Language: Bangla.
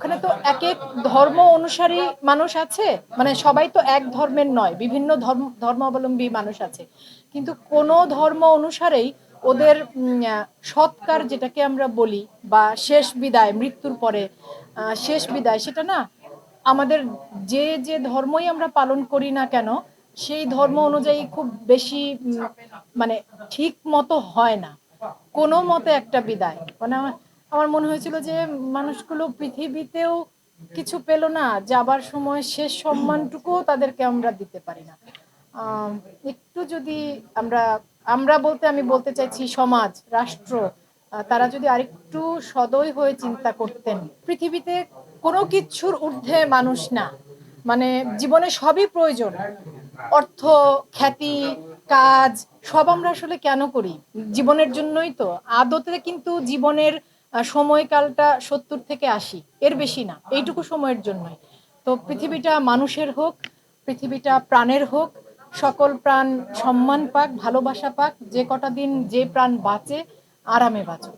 ওখানে তো এক এক ধর্ম অনুসারী মানুষ আছে, মানে সবাই তো এক ধর্মের নয়, বিভিন্ন ধর্মাবলম্বী মানুষ আছে। কিন্তু কোন ধর্ম অনুসারেই ওদের সৎকার যেটাকে আমরা বলি, বা শেষ বিদায়, মৃত্যুর পরে শেষ বিদায়, সেটা না আমাদের যে যে ধর্মই আমরা পালন করি না কেন, সেই ধর্ম অনুযায়ী খুব বেশি মানে ঠিক মতো হয় না কোনো মতে একটা বিদায়। মানে আমার মনে হয়েছিল যে মানুষগুলো পৃথিবীতেও কিছু পেল না, যাবার সময় শেষ সম্মানটুকুও তাদেরকে আমরা দিতে পারি না। আহ, একটু যদি আমরা আমরা বলতে আমি বলতে চাইছি সমাজ, রাষ্ট্র, তারা যদি আরেকটু সদয় হয়ে চিন্তা করতেন। পৃথিবীতে কোনো কিছুর ঊর্ধ্বে মানুষ না, মানে জীবনে সবই প্রয়োজন। অর্থ, খ্যাতি, কাজ, সব আমরা আসলে কেন করি? জীবনের জন্যই তো। আদতে কিন্তু জীবনের সময়কালটা 70 থেকে 80, এর বেশি না, এইটুকু সময়ের জন্যই। তো পৃথিবীটা মানুষের হোক, পৃথিবীটা প্রাণের হোক, সকল প্রাণ সম্মান পাক, ভালোবাসা পাক, যে কটা দিন যে প্রাণ বাঁচে আরামে বাঁচুক।